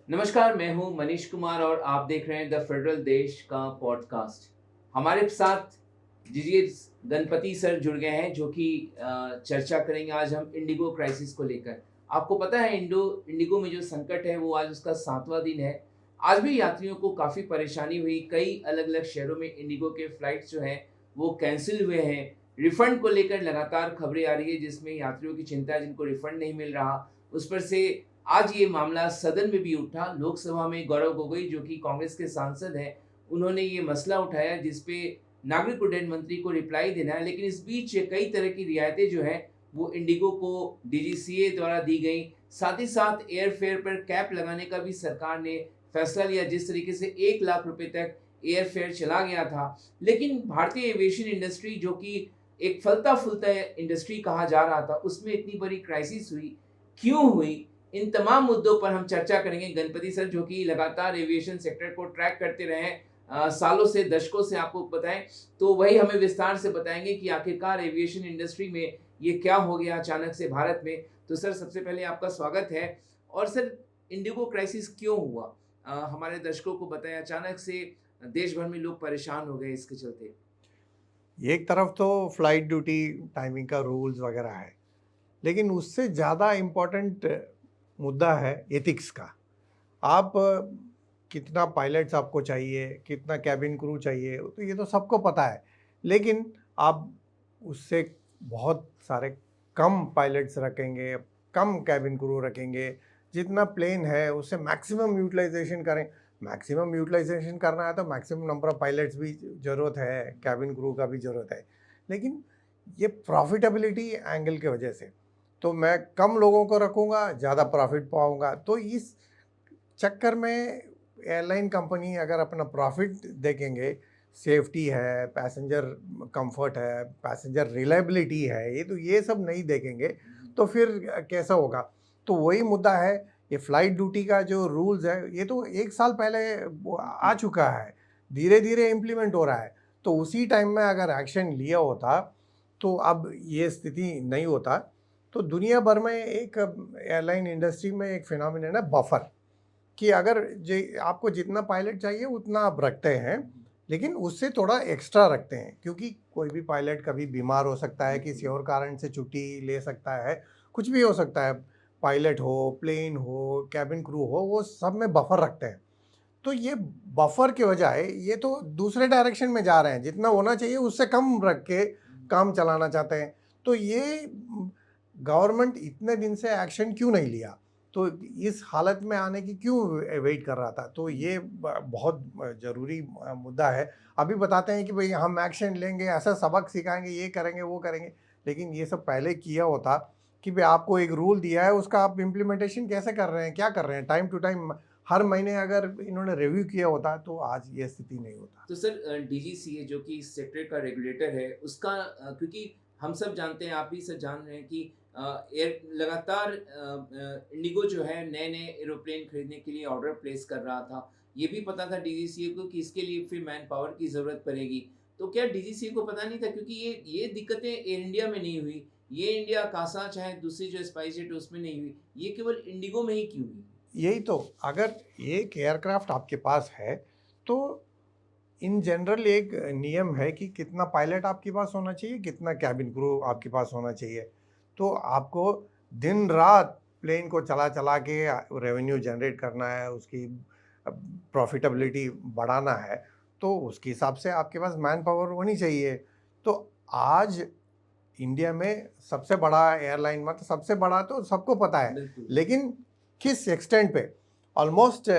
नमस्कार, मैं हूं मनीष कुमार और आप देख रहे हैं द फेडरल देश का पॉडकास्ट। हमारे साथ जीजीएस गणपति सर जुड़ गए हैं जो कि चर्चा करेंगे आज हम इंडिगो क्राइसिस को लेकर। आपको पता है इंडिगो में जो संकट है वो आज उसका 7वां दिन है। आज भी यात्रियों को काफ़ी परेशानी हुई, कई अलग-अलग शहरों में इंडिगो के फ्लाइट्स जो हैं वो कैंसल हुए हैं। रिफंड को लेकर लगातार खबरें आ रही है जिसमें यात्रियों की चिंता है जिनको रिफंड नहीं मिल रहा। उस पर से आज ये मामला सदन में भी उठा। लोकसभा में गौरव गोगोई जो कि कांग्रेस के सांसद हैं, उन्होंने ये मसला उठाया जिस पे नागरिक उड्डयन मंत्री को रिप्लाई देना है। लेकिन इस बीच कई तरह की रियायतें जो हैं वो इंडिगो को डीजीसीए द्वारा दी गई। साथ ही साथ एयर फेयर पर कैप लगाने का भी सरकार ने फैसला लिया, जिस तरीके से 1 लाख रुपए तक एयर फेयर चला गया था। लेकिन भारतीय एविएशन इंडस्ट्री जो कि एक फलता-फूलता इंडस्ट्री कहा जा रहा था, उसमें इतनी बड़ी क्राइसिस हुई, क्यों हुई? इन तमाम मुद्दों पर हम चर्चा करेंगे। गणपति सर जो कि लगातार एविएशन सेक्टर को ट्रैक करते रहे हैं सालों से, दशकों से आपको बताएँ, तो वही हमें विस्तार से बताएँगे कि आखिरकार एविएशन इंडस्ट्री में ये क्या हो गया अचानक से भारत में। तो सर सबसे पहले आपका स्वागत है। और सर इंडिगो क्राइसिस क्यों हुआ? हमारे दर्शकों को बताएँ, अचानक से देश भर में लोग परेशान हो गए इसके चलते। एक तरफ तो फ्लाइट ड्यूटी टाइमिंग का रूल्स वगैरह है, लेकिन उससे ज़्यादा इम्पोर्टेंट मुद्दा है एथिक्स का। आप कितना पायलट्स आपको चाहिए, कितना कैबिन क्रू चाहिए, तो ये तो सबको पता है। लेकिन आप उससे बहुत सारे कम पायलट्स रखेंगे, कम कैबिन क्रू रखेंगे, जितना प्लेन है उससे मैक्सिमम यूटिलाइजेशन करें। मैक्सिमम यूटिलाइजेशन करना है तो मैक्सिमम नंबर ऑफ पायलट्स भी ज़रूरत है, कैबिन क्रू का भी ज़रूरत है। लेकिन ये प्रॉफिटेबिलिटी एंगल की वजह से तो मैं कम लोगों को रखूँगा, ज़्यादा प्रॉफिट पाऊँगा। तो इस चक्कर में एयरलाइन कंपनी अगर अपना प्रॉफिट देखेंगे, सेफ्टी है, पैसेंजर कंफर्ट है, पैसेंजर रिलायबिलिटी है, ये सब नहीं देखेंगे तो फिर कैसा होगा? तो वही मुद्दा है। ये फ्लाइट ड्यूटी का जो रूल्स है, ये तो 1 साल पहले वो आ चुका है, धीरे-धीरे इम्प्लीमेंट हो रहा है। तो उसी टाइम में अगर एक्शन लिया होता, तो अब ये स्थिति नहीं होता। तो दुनिया भर में एक एयरलाइन इंडस्ट्री में एक फिनोमिनन है बफर, कि अगर जे आपको जितना पायलट चाहिए उतना आप रखते हैं, लेकिन उससे थोड़ा एक्स्ट्रा रखते हैं, क्योंकि कोई भी पायलट कभी बीमार हो सकता है, किसी और कारण से छुट्टी ले सकता है, कुछ भी हो सकता है। पायलट हो, प्लेन हो, कैबिन क्रू हो, वो सब में बफर रखते हैं। तो ये बफर के बजाय ये तो दूसरे डायरेक्शन में जा रहे हैं, जितना होना चाहिए उससे कम रख के काम चलाना चाहते हैं। तो ये गवर्नमेंट इतने दिन से एक्शन क्यों नहीं लिया? तो इस हालत में आने की क्यों वेट कर रहा था? तो ये बहुत ज़रूरी मुद्दा है। अभी बताते हैं कि भाई हम एक्शन लेंगे, ऐसा सबक सिखाएंगे, ये करेंगे, वो करेंगे। लेकिन ये सब पहले किया होता कि भाई आपको एक रूल दिया है, उसका आप इम्प्लीमेंटेशन कैसे कर रहे हैं, क्या कर रहे हैं, टाइम टू टाइम हर महीने अगर इन्होंने रिव्यू किया होता तो आज ये स्थिति नहीं होता। तो सर डीजीसीए जो कि इस सेक्टर का रेगुलेटर है उसका क्योंकि हम सब जानते हैं, आप भी सब जान रहे हैं कि एयर लगातार इंडिगो जो है नए-नए एरोप्लेन खरीदने के लिए ऑर्डर प्लेस कर रहा था। ये भी पता था डीजीसीए को कि इसके लिए फिर मैन पावर की ज़रूरत पड़ेगी। तो क्या डीजीसीए को पता नहीं था? क्योंकि ये दिक्कतें एयर इंडिया में नहीं हुई, ये इंडिया कासा चाहे दूसरी जो स्पाइसजेट है उसमें नहीं हुई, ये केवल इंडिगो में ही क्यों हुई? यही तो, अगर एक एयरक्राफ्ट आपके पास है तो इन जनरल एक नियम है कि कितना पायलट आपके पास होना चाहिए, कितना कैबिन क्रू आपके पास होना चाहिए। तो आपको दिन रात प्लेन को चला चला के रेवेन्यू जनरेट करना है, उसकी प्रॉफिटेबिलिटी बढ़ाना है, तो उसके हिसाब से आपके पास मैन पावर होनी चाहिए। तो आज इंडिया में सबसे बड़ा एयरलाइन, मतलब सबसे बड़ा तो सबको पता है, बिल्कुल। लेकिन किस एक्सटेंट पे? Almost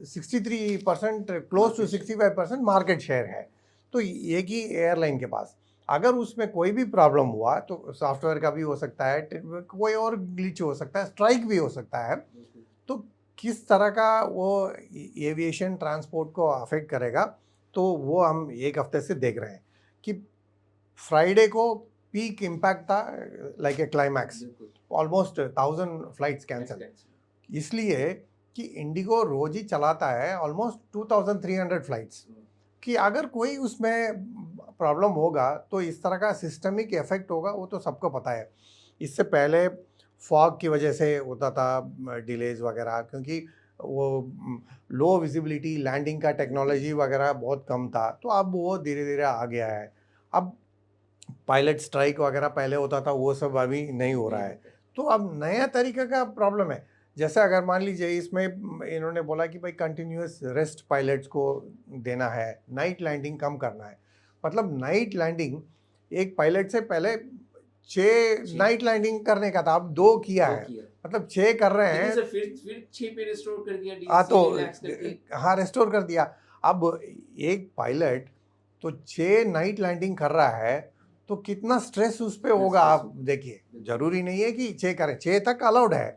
63%, close to market share. 65% market share है। तो एक ही एयरलाइन के पास अगर उसमें कोई भी प्रॉब्लम हुआ तो सॉफ्टवेयर का भी हो सकता है, कोई और ग्लिच हो सकता है, स्ट्राइक भी हो सकता है। बिल्कुल। तो किस तरह का वो एविएशन ट्रांसपोर्ट को अफेक्ट करेगा, तो वो हम एक हफ्ते से देख रहे हैं कि फ्राइडे को पीक इम्पैक्ट था, लाइक ए क्लाइमैक्स। बिल्कुल। Almost 1000 flights next cancel, time. इसलिए कि इंडिगो रोज ही चलाता है ऑलमोस्ट 2300 फ्लाइट्स, कि अगर कोई उसमें प्रॉब्लम होगा तो इस तरह का सिस्टमिक इफेक्ट होगा, वो तो सबको पता है। इससे पहले फॉग की वजह से होता था डिलेज वगैरह, क्योंकि वो लो विजिबिलिटी लैंडिंग का टेक्नोलॉजी वगैरह बहुत कम था, तो अब वो धीरे धीरे आ गया है। अब पायलट स्ट्राइक वगैरह पहले होता था, वो सब अभी नहीं हो रहा है। तो अब नया तरीके का प्रॉब्लम है। जैसे अगर मान लीजिए इसमें इन्होंने बोला कि भाई कंटिन्यूअस रेस्ट पायलट्स को देना है, नाइट लैंडिंग कम करना है। मतलब नाइट लैंडिंग एक पायलट से पहले 6 नाइट लैंडिंग करने का था, अब 2 किया है। मतलब 6 कर रहे लेकिन हैं। सर फिर 6 पे रिस्टोर कर दिया हाँ तो डीजीसीए रिलैक्स करके। हाँ रेस्टोर कर दिया। अब एक पायलट तो 6 नाइट लैंडिंग कर रहा है, तो कितना स्ट्रेस उस पे होगा आप देखिए। जरूरी नहीं है कि 6 करें, 6 तक अलाउड है।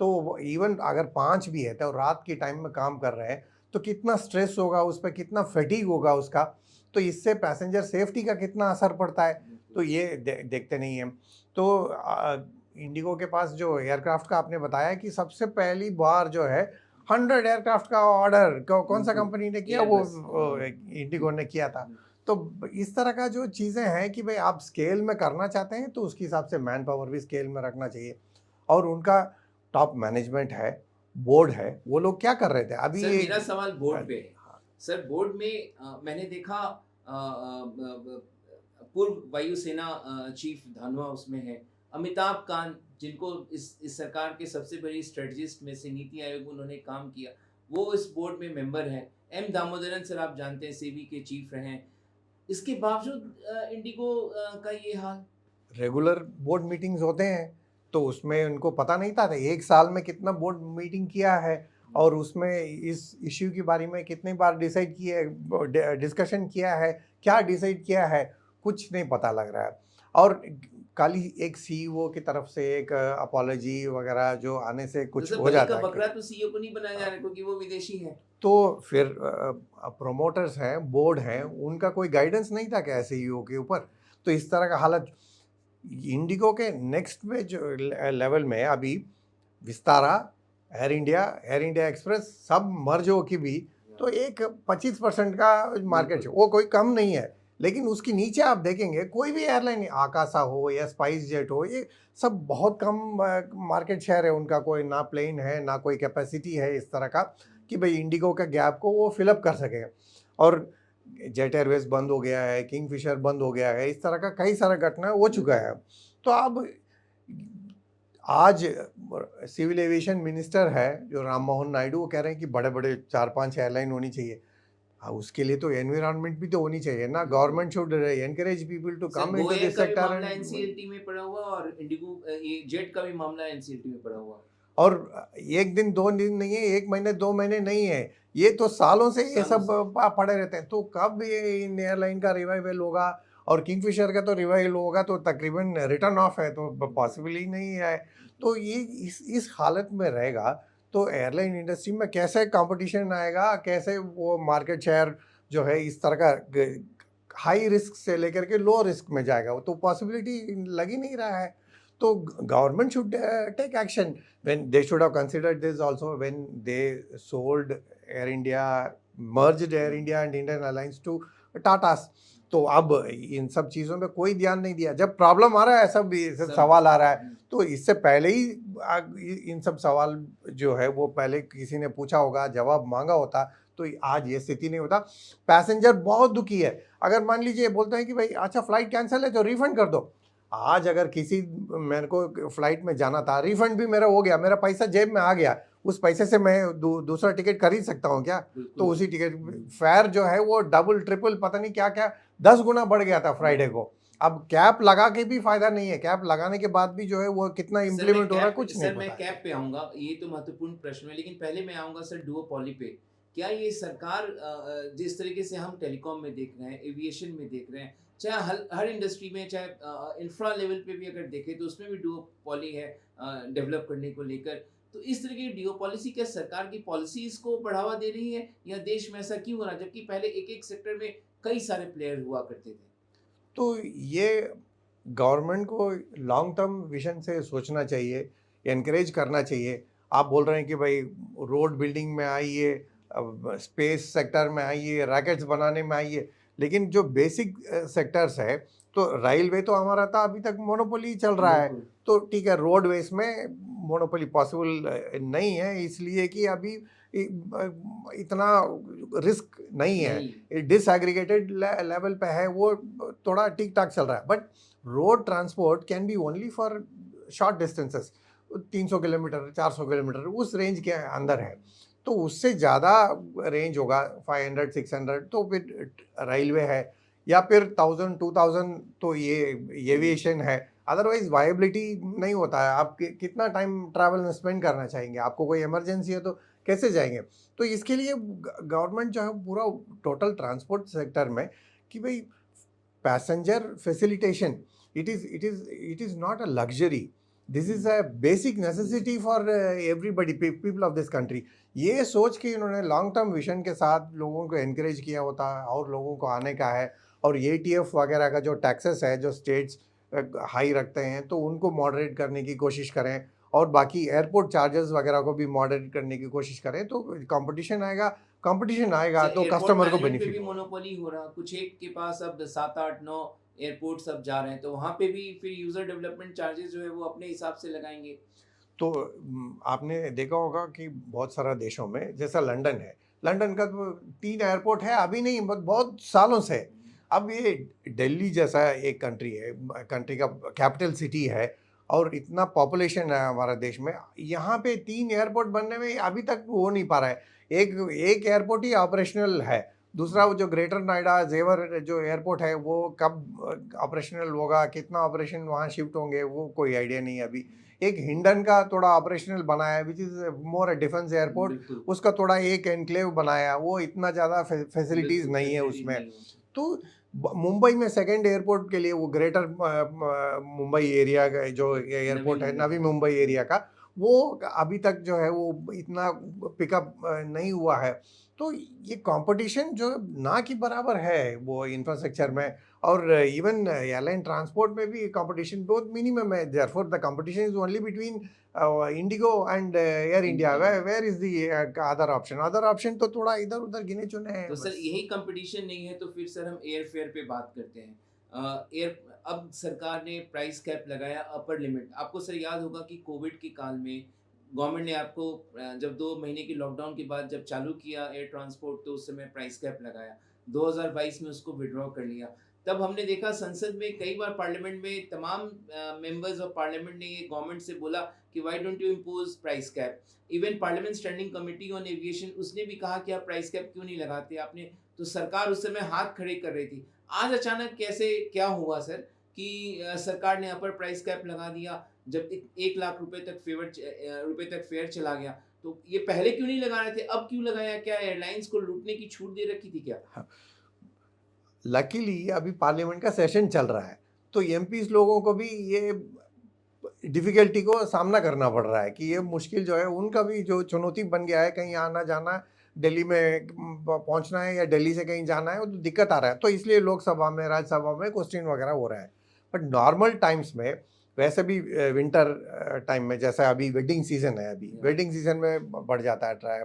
तो इवन अगर 5 भी है तो रात के टाइम में काम कर रहे हैं, तो कितना स्ट्रेस होगा उस पर, कितना फटीग होगा उसका। तो इससे पैसेंजर सेफ्टी का कितना असर पड़ता है, तो ये देखते नहीं है। तो इंडिगो के पास जो एयरक्राफ्ट का आपने बताया कि सबसे पहली बार जो है 100 एयरक्राफ्ट का ऑर्डर कौन सा कंपनी ने किया, वो इंडिगो ने किया था। तो इस तरह का जो चीज़ें हैं कि भाई आप स्केल में करना चाहते हैं तो उसके हिसाब से मैन पावर भी स्केल में रखना चाहिए। और उनका टॉप मैनेजमेंट है, बोर्ड है, वो लोग क्या कर रहे थे अभी। सर ये मेरा सवाल बोर्ड पे है। सर बोर्ड में मैंने देखा पूर्व वायुसेना चीफ धनवा उसमें है, अमिताभ कांत जिनको इस सरकार के सबसे बड़ी स्ट्रेटजिस्ट में से नीति आयोग उन्होंने काम किया, वो इस बोर्ड में मेंबर हैं। एम दामोदरन सर आप जानते हैं सेबी के चीफ रहे हैं। इसके बावजूद इंडिगो का ये हाल। रेगुलर बोर्ड मीटिंग्स होते हैं, तो उसमें उनको पता नहीं था, एक साल में कितना बोर्ड मीटिंग किया है और उसमें इस इश्यू के बारे में कितनी बार डिसाइड किया, डिस्कशन किया है, क्या डिसाइड किया है, कुछ नहीं पता लग रहा है। और खाली एक सीईओ की तरफ से एक अपॉलॉजी वगैरह जो आने से कुछ तो हो जाता का है। बकरा तो सीईओ को नहीं बनाया जा रहा क्योंकि वो विदेशी है। तो फिर प्रोमोटर्स हैं, बोर्ड हैं, उनका कोई गाइडेंस नहीं था क्या सीईओ के ऊपर। तो इस तरह का हालत इंडिगो के नेक्स्ट में जो लेवल में अभी विस्तारा, एयर इंडिया एक्सप्रेस सब मर्ज हो की भी, तो एक 25% का मार्केट है, वो कोई कम नहीं है। लेकिन उसके नीचे आप देखेंगे कोई भी एयरलाइन, आकाशा हो या स्पाइस जेट हो, ये सब बहुत कम मार्केट शेयर है उनका। कोई ना प्लेन है ना कोई कैपेसिटी है इस तरह का कि भाई इंडिगो का गैप को वो फिलअप कर सके। और जेट एयरवेज बंद हो गया है, किंगफिशर बंद हो गया है, इस तरह का कई सारा घटना हो चुका है। तो अब आज सिविल एविएशन मिनिस्टर है जो राम मोहन नायडू, वो कह रहे हैं कि बड़े बड़े 4-5 एयरलाइन होनी चाहिए। उसके लिए तो एनवायरनमेंट भी तो होनी चाहिए ना। Government should encourage people to come into this sector. NCLT में पड़ा हुआ और इंडिगो ये जेट का भी मामला एनसीएलटी में पड़ा हुआ। और एक दिन 2 दिन नहीं है, 1 महीने 2 महीने नहीं है, ये तो सालों से ये सब पड़े रहते हैं। तो कब ये इन एयरलाइन का रिवाइवल होगा, और किंगफिशर का तो रिवाइवल होगा तो तकरीबन रिटर्न ऑफ है, तो पॉसिबल ही नहीं है। तो ये इस हालत में रहेगा तो एयरलाइन इंडस्ट्री में कैसे कंपटीशन आएगा, कैसे वो मार्केट शेयर जो है इस तरह का हाई रिस्क से लेकर के लो रिस्क में जाएगा, वो तो पॉसिबिलिटी लग ही नहीं रहा है। तो government should take action when they should have considered this also when they sold Air India, merged Air India and Indian Airlines to Tatas। तो अब इन सब चीज़ों में कोई ध्यान नहीं दिया। जब प्रॉब्लम आ रहा है सब सवाल आ रहा है, तो इससे पहले ही इन सब सवाल जो है वो पहले किसी ने पूछा होगा, जवाब मांगा होता, तो आज ये स्थिति नहीं होता। पैसेंजर बहुत दुखी है। अगर मान लीजिए बोलते हैं कि भाई अच्छा फ्लाइट कैंसिल है तो रिफंड कर दो। आज अगर किसी मेरे को फ्लाइट में जाना था, रिफंड भी मेरा हो गया, मेरा पैसा जेब में आ गया, उस पैसे से मैं दूसरा टिकट खरीद सकता हूँ क्या? तो उसी टिकट फेयर जो है वो डबल ट्रिपल पता नहीं क्या क्या 10 गुना बढ़ गया था फ्राइडे को। अब कैप लगा के भी फायदा नहीं है, कैप लगाने के बाद भी जो है वो कितना इम्प्लीमेंट हो रहा है कुछ नहीं सर पता। मैं कैप पे आऊंगा, ये तो महत्वपूर्ण प्रश्न है, लेकिन पहले मैं आऊंगा सर डुओपोली पे। क्या ये सरकार जिस तरीके से हम टेलीकॉम में देख रहे हैं, एविएशन में देख रहे हैं, चाहे हर इंडस्ट्री में, चाहे इंफ्रा लेवल पे भी अगर देखें तो उसमें भी डुओपोली है डेवलप करने को लेकर। तो इस तरह की डुओपोलिसी क्या सरकार की पॉलिसीज को बढ़ावा दे रही है, या देश में ऐसा क्यों हो रहा है जबकि पहले एक एक सेक्टर में कई सारे प्लेयर हुआ करते थे? तो ये गवर्नमेंट को लॉन्ग टर्म विजन से सोचना चाहिए, एनकरेज करना चाहिए। आप बोल रहे हैं कि भाई रोड बिल्डिंग में आइए, स्पेस सेक्टर में आइए, रैकेट्स बनाने में आइए, लेकिन जो बेसिक सेक्टर्स है, तो रेलवे तो हमारा था अभी तक मोनोपोली चल रहा है। तो ठीक है, रोडवेज में मोनोपोली पॉसिबल नहीं है, इसलिए कि अभी इतना रिस्क नहीं है, नहीं डिसएग्रीगेटेड लेवल पे है, वो थोड़ा ठीक ठाक चल रहा है। But road transport can be only for short distances, 300 kilometre 400 kilometre उस रेंज के अंदर है। तो उससे ज़्यादा रेंज होगा 500 600 तो फिर रेलवे है, या फिर 1000 2000 तो ये एविएशन है। अदरवाइज वायबिलिटी नहीं होता है। आप कितना टाइम ट्रैवल में स्पेंड करना चाहेंगे? आपको कोई इमरजेंसी है तो कैसे जाएंगे? तो इसके लिए गवर्नमेंट जो है पूरा टोटल ट्रांसपोर्ट सेक्टर में कि भाई passenger facilitation, it is not a luxury, this is a basic necessity for everybody, people of this country। ये सोच के इन्होंने लॉन्ग टर्म विजन के साथ लोगों को एनकरेज किया होता है और लोगों को आने का है। और एटीएफ वगैरह का जो टैक्सेस है जो स्टेट्स हाई रखते हैं तो उनको मॉडरेट करने की कोशिश करें, और बाकी एयरपोर्ट चार्जेस वगैरह को भी मॉडरेट करने की कोशिश करें, तो कंपटीशन आएगा सर तो एयरपोर्ट कस्टमर को मैनेजमेंट पे बेनिफिट भी होगा। मोनोपोली हो रहा, कुछ एक के पास अब 7 8 9 एयरपोर्ट सब जा रहे हैं, तो वहाँ पे भी फिर यूजर डेवलपमेंट चार्जेस जो है वो अपने हिसाब से लगाएंगे। तो आपने देखा होगा कि बहुत सारा देशों में, जैसा लंदन है, लंदन का तो 3 एयरपोर्ट है, अभी नहीं बहुत सालों से। अब ये दिल्ली जैसा एक कंट्री है, कंट्री का कैपिटल सिटी है, और इतना पॉपुलेशन है हमारा देश में, यहाँ पे 3 एयरपोर्ट बनने में अभी तक हो नहीं पा रहा है। एक एयरपोर्ट ही ऑपरेशनल है, दूसरा वो जो ग्रेटर नोएडा जेवर जो एयरपोर्ट है वो कब ऑपरेशनल होगा, कितना ऑपरेशन वहाँ शिफ्ट होंगे, वो कोई आइडिया नहीं है अभी। एक हिंडन का थोड़ा ऑपरेशनल बनाया which is more defence airport, बिल्कुल उसका थोड़ा एक एनक्लेव बनाया, वो इतना ज़्यादा फैसिलिटीज़ नहीं है फैसिलिटीज उसमें। नहीं है। तो मुंबई में सेकंड एयरपोर्ट के लिए वो ग्रेटर मुंबई एरिया का जो नवी एयरपोर्ट है, मुंबई नवी का। मुंबई एरिया का, वो अभी तक जो है वो इतना पिकअप नहीं हुआ है। तो ये कंपटीशन जो ना के बराबर है वो इंफ्रास्ट्रक्चर में, और इवन एयरलाइन ट्रांसपोर्ट में भी कंपटीशन बहुत मिनिमम है। Therefore the competition is only between IndiGo and Air India. India. Where is the other option तो थोड़ा इधर उधर गिने चुने हैं तो सर बस। यही कंपटीशन नहीं है तो फिर सर हम एयर फेयर पे बात करते हैं। एयर अब सरकार ने प्राइस कैप लगाया, अपर लिमिट। आपको सर याद होगा कि कोविड के काल में गवर्नमेंट ने आपको जब 2 महीने की लॉकडाउन के बाद जब चालू किया एयर ट्रांसपोर्ट, तो उस समय प्राइस कैप लगाया। 2022 में उसको विड्रॉ कर लिया। तब हमने देखा संसद में कई बार, पार्लियामेंट में तमाम मेंबर्स ऑफ पार्लियामेंट ने ये गवर्नमेंट से बोला कि why don't you impose price cap. Even parliament standing committee on aviation, उसने भी कहा कि आप प्राइस कैप क्यों नहीं लगाते आपने, तो सरकार उस समय हाथ खड़े कर रही थी। आज अचानक कैसे क्या हुआ सर कि सरकार ने अपर प्राइस कैप लगा दिया, जब 1 लाख रुपए तक फेयर चला गया, तो ये पहले क्यों नहीं लगा रहे थे, अब क्यों लगाया? क्या एयरलाइंस को लूटने की छूट दे रखी थी क्या? लकीली अभी पार्लियामेंट का सेशन चल रहा है, तो एमपीज लोगों को भी ये डिफ़िकल्टी को सामना करना पड़ रहा है कि ये मुश्किल जो है उनका भी जो चुनौती बन गया है, कहीं आना जाना, दिल्ली में पहुंचना है या दिल्ली से कहीं जाना है, वो तो दिक्कत आ रहा है। तो इसलिए लोकसभा में राज्यसभा में क्वेश्चन वगैरह हो रहा है। बट नॉर्मल टाइम्स में, वैसे भी विंटर टाइम में, जैसा अभी वेडिंग सीजन है, अभी वेडिंग सीजन में बढ़ जाता है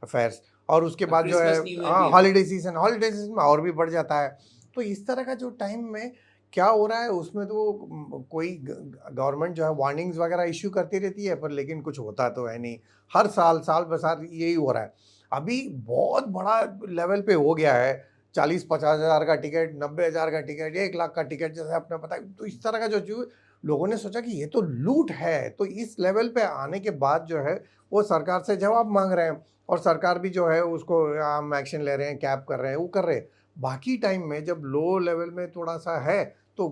अफेयर्स, और उसके बाद जो है क्रिसमस न्यू ईयर भी है। हॉलीडे सीजन में और भी बढ़ जाता है। तो इस तरह का जो टाइम में क्या हो रहा है उसमें तो कोई गवर्नमेंट जो है वार्निंग्स वगैरह इश्यू करती रहती है, पर लेकिन कुछ होता तो है नहीं। हर साल साल ब साल यही हो रहा है। अभी बहुत बड़ा लेवल पे हो गया है, 40-50 हज़ार का टिकट, 90 हज़ार का टिकट, 1 लाख का टिकट, जैसे आपने बताया। तो इस तरह का जो लोगों ने सोचा कि ये तो लूट है, तो इस लेवल पे आने के बाद जो है वो सरकार से जवाब मांग रहे हैं, और सरकार भी जो है उसको हम एक्शन ले रहे हैं, कैप कर रहे हैं, वो कर रहे हैं। बाकी टाइम में जब लो लेवल में थोड़ा सा है तो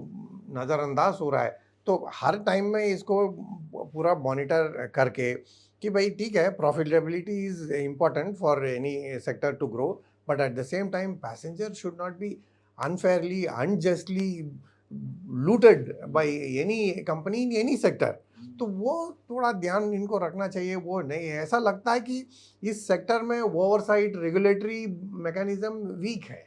नज़रअंदाज हो रहा है। तो हर टाइम में इसको पूरा मॉनिटर करके कि भाई ठीक है, profitability is important for any sector to grow, but at the same time passenger should not be unfairly unjustly looted by any company in any sector. तो वो थोड़ा ध्यान इनको रखना चाहिए। वो नहीं है, ऐसा लगता है कि इस सेक्टर में ओवरसाइट रेगुलेटरी मैकेनिज्म वीक है।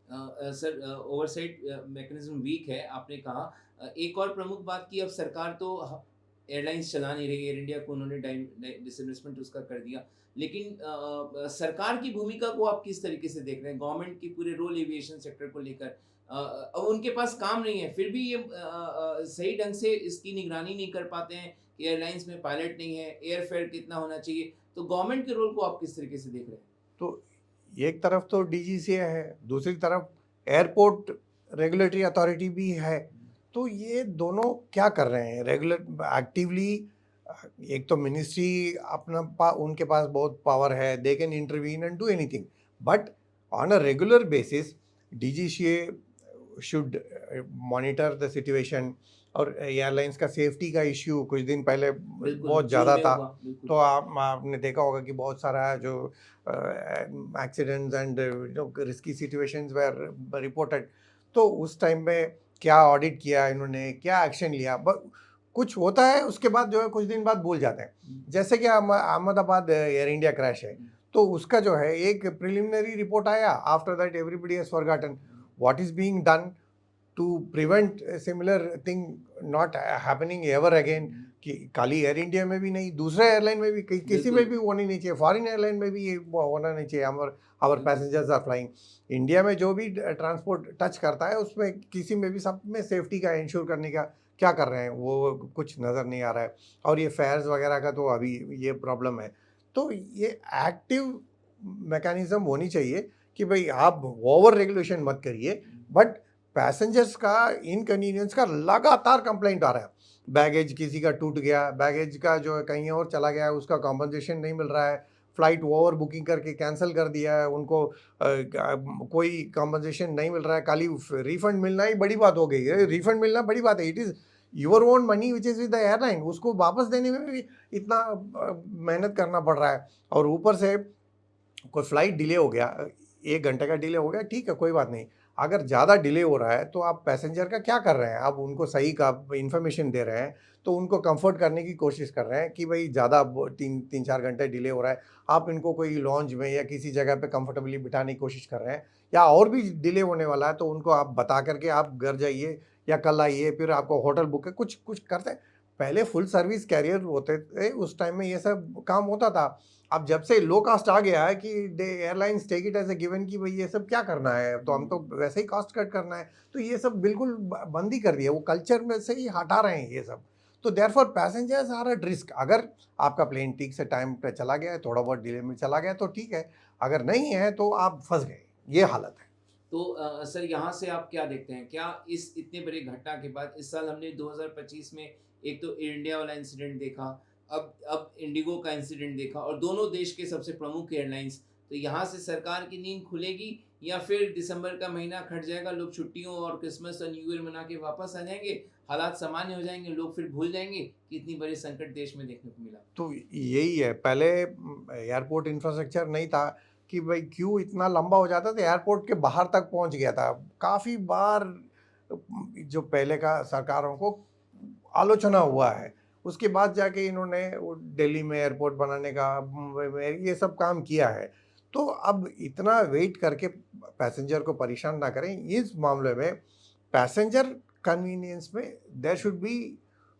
सर ओवरसाइट मैकेनिज्म वीक है आपने कहा। एक और प्रमुख बात की, अब सरकार तो एयरलाइंस चला नहीं रही, एयर इंडिया को उन्होंने डिसइन्वेस्टमेंट उसका कर दिया, लेकिन सरकार की भूमिका को आप किस तरीके से देख रहे हैं, गवर्नमेंट की पूरे रोल एविएशन सेक्टर को लेकर? अब उनके पास काम नहीं है, फिर भी ये सही ढंग से इसकी निगरानी नहीं कर पाते हैं कि एयरलाइंस में पायलट नहीं है, एयर फेयर कितना होना चाहिए, तो गवर्नमेंट के रोल को आप किस तरीके से देख रहे हैं? तो एक तरफ तो डीजीसीए है, दूसरी तरफ एयरपोर्ट रेगुलेटरी अथॉरिटी भी है। तो ये दोनों क्या कर रहे हैं रेगुलर एक्टिवली? एक तो मिनिस्ट्री उनके पास बहुत पावर है, they can intervene and do anything, but on a regular basis DGCA should monitor the situation. और एयरलाइंस का सेफ्टी का इश्यू कुछ दिन पहले बिल्कुल, बहुत जून ज़्यादा में था। हुआ, बिल्कुल। तो आपने देखा होगा कि बहुत सारा जो accidents and risky situations were reported. तो उस टाइम में क्या ऑडिट किया इन्होंने, क्या एक्शन लिया? कुछ होता है, उसके बाद जो है कुछ दिन बाद भूल जाते हैं। जैसे कि अहमदाबाद एयर इंडिया क्रैश है, तो उसका जो है एक प्रिलिमिनरी रिपोर्ट आया, after that everybody has forgotten what is being done to prevent similar thing not happening ever again. कि खाली एयर इंडिया में भी नहीं, दूसरे एयरलाइन में भी, किसी में भी होनी नहीं चाहिए, फॉरेन एयरलाइन में भी ये होना नहीं चाहिए। Our passengers are flying India में, जो भी ट्रांसपोर्ट टच करता है उसमें किसी में भी सब में सेफ्टी का इंश्योर करने का क्या कर रहे हैं वो कुछ नज़र नहीं आ रहा है। और ये फेयर्स वगैरह का तो अभी ये प्रॉब्लम है। तो ये एक्टिव मैकेनिज्म होनी चाहिए कि भाई आप ओवर रेगुलेशन मत करिए, बट पैसेंजर्स का इनकन्वीनियंस का लगातार कंप्लेंट आ रहा है। बैगेज किसी का टूट गया, बैगेज का जो है कहीं और चला गया है, उसका कॉम्पनसेशन नहीं मिल रहा है, फ्लाइट ओवर बुकिंग करके कैंसिल कर दिया है, उनको कोई कॉम्पनसेशन नहीं मिल रहा है, खाली रिफंड मिलना ही बड़ी बात हो गई है। रिफंड मिलना बड़ी बात है, it is your own money which is with the airline, उसको वापस देने में भी इतना मेहनत करना पड़ रहा है। और ऊपर से कोई फ्लाइट डिले हो गया, 1 घंटे का डिले हो गया, ठीक है कोई बात नहीं। अगर ज़्यादा डिले हो रहा है तो आप पैसेंजर का क्या कर रहे हैं? आप उनको सही का इन्फॉर्मेशन दे रहे हैं, तो उनको कंफर्ट करने की कोशिश कर रहे हैं कि भाई ज़्यादा 3-4 घंटे डिले हो रहा है, आप इनको कोई लॉन्ज में या किसी जगह पे कंफर्टेबली बिठाने की कोशिश कर रहे हैं, या और भी डिले होने वाला है तो उनको आप बता करके आप घर जाइए या कल आइए, फिर आपको होटल बुक है, कुछ कुछ करते हैं। पहले फुल सर्विस कैरियर होते थे, उस टाइम में ये सब काम होता था। अब जब से लो कास्ट आ गया है कि airlines take it as a given कि भाई ये सब क्या करना है, तो हम तो वैसे ही कॉस्ट कट करना है, तो ये सब बिल्कुल बंद ही कर दिया, वो कल्चर में से ही हटा रहे हैं ये सब। तो therefore passengers are at risk. अगर आपका प्लेन ठीक से टाइम पे चला गया है, थोड़ा बहुत डिले में चला गया तो ठीक है, अगर नहीं है तो आप फंस गए, ये हालत है। तो सर यहाँ से आप क्या देखते हैं? क्या इस इतने बड़ी घटना के बाद इस साल हमने 2025 में एक तो एयर इंडिया वाला इंसिडेंट देखा, अब इंडिगो का इंसिडेंट देखा, और दोनों देश के सबसे प्रमुख एयरलाइंस, तो यहाँ से सरकार की नींद खुलेगी या फिर दिसंबर का महीना खट जाएगा, लोग छुट्टियों और क्रिसमस और न्यू ईयर मना के वापस आ जाएंगे, हालात सामान्य हो जाएंगे, लोग फिर भूल जाएंगे कि इतनी बड़ी संकट देश में देखने को मिला? तो यही है, पहले एयरपोर्ट इंफ्रास्ट्रक्चर नहीं था कि भाई क्यों इतना लंबा हो जाता था, एयरपोर्ट के बाहर तक पहुंच गया था। काफ़ी बार जो पहले का सरकारों को आलोचना हुआ है, उसके बाद जाके इन्होंने वो दिल्ली में एयरपोर्ट बनाने का, मुंबई में ये सब काम किया है। तो अब इतना वेट करके पैसेंजर को परेशान ना करें। इस मामले में पैसेंजर कन्वीनियंस में there should be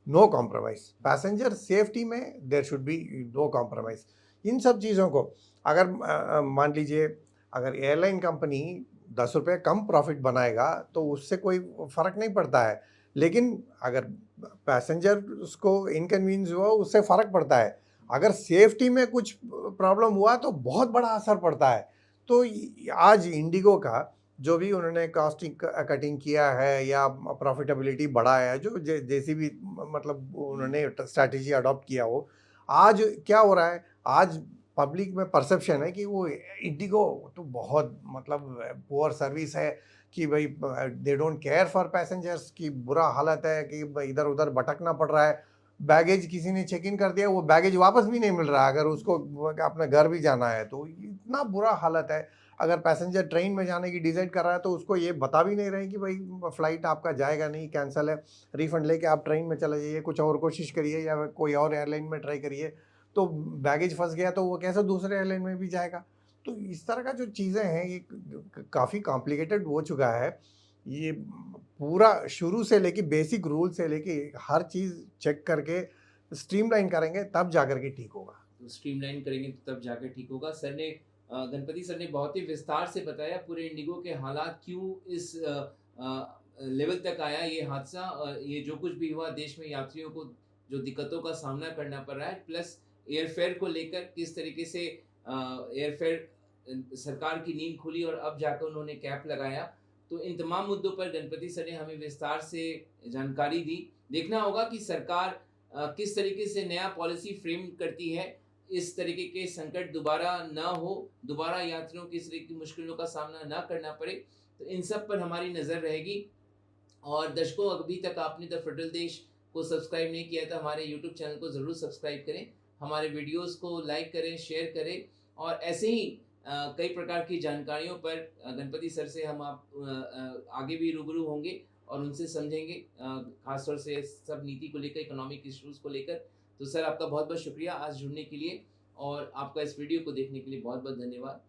no compromise, passenger safety में there should be no compromise. इन सब चीज़ों को अगर मान लीजिए अगर एयरलाइन कंपनी 10 रुपये कम प्रॉफिट बनाएगा तो उससे कोई फ़र्क नहीं पड़ता है, लेकिन अगर पैसेंजर उसको इनकन्वीनियंस हुआ उससे फ़र्क पड़ता है। अगर सेफ्टी में कुछ प्रॉब्लम हुआ तो बहुत बड़ा असर पड़ता है। तो आज इंडिगो का जो भी उन्होंने कॉस्टिंग कटिंग किया है या प्रॉफिटेबिलिटी बढ़ाया है, जो जैसी भी मतलब उन्होंने स्ट्रैटेजी अडॉप्ट किया हो, आज क्या हो रहा है, आज पब्लिक में परसेप्शन है कि वो इंडिगो तो बहुत मतलब पुअर सर्विस है, कि भाई they don't care for passengers, की बुरा हालत है कि इधर उधर भटकना पड़ रहा है, बैगेज किसी ने चेक इन कर दिया, वो बैगेज वापस भी नहीं मिल रहा, अगर उसको अपने घर भी जाना है तो इतना बुरा हालत है। अगर पैसेंजर ट्रेन में जाने की डिसाइड कर रहा है तो उसको ये बता भी नहीं रहे कि भाई फ्लाइट आपका जाएगा नहीं, कैंसिल है, रिफंड लेके आप ट्रेन में चले जाइए, कुछ और कोशिश करिए या कोई और एयरलाइन में ट्राई करिए। तो बैगेज फंस गया तो वो कैसे दूसरे एयरलाइन में भी जाएगा? तो इस तरह का जो चीज़ें हैं ये काफ़ी कॉम्प्लिकेटेड हो चुका है। ये पूरा शुरू से लेके बेसिक रूल से लेके हर चीज़ चेक करके स्ट्रीमलाइन करेंगे तब जाकर के ठीक होगा। तो स्ट्रीमलाइन करेंगे तो तब जाकर ठीक होगा। सर ने गणपति सर ने बहुत ही विस्तार से बताया पूरे इंडिगो के हालात, क्यों इस लेवल तक आया ये हादसा, ये जो कुछ भी हुआ देश में यात्रियों को जो दिक्कतों का सामना करना पड़ रहा है, प्लस एयरफेयर को लेकर किस तरीके से एयरफेयर सरकार की नींद खुली और अब जाकर उन्होंने कैप लगाया। तो इन तमाम मुद्दों पर गणपति सर ने हमें विस्तार से जानकारी दी। देखना होगा कि सरकार किस तरीके से नया पॉलिसी फ्रेम करती है, इस तरीके के संकट दोबारा ना हो, दोबारा यात्रियों की इस तरह की मुश्किलों का सामना ना करना पड़े। तो इन सब पर हमारी नज़र रहेगी। और दर्शकों, अभी तक आपने द फेडरल देश को सब्सक्राइब नहीं किया तो हमारे यूट्यूब चैनल को ज़रूर सब्सक्राइब करें, हमारे वीडियोस को लाइक करें, शेयर करें, और ऐसे ही कई प्रकार की जानकारियों पर गणपति सर से हम आगे भी रूबरू होंगे और उनसे समझेंगे, खासतौर से सब नीति को लेकर, इकोनॉमिक इश्यूज़ को लेकर। तो सर, आपका बहुत बहुत शुक्रिया आज जुड़ने के लिए, और आपका इस वीडियो को देखने के लिए बहुत बहुत धन्यवाद।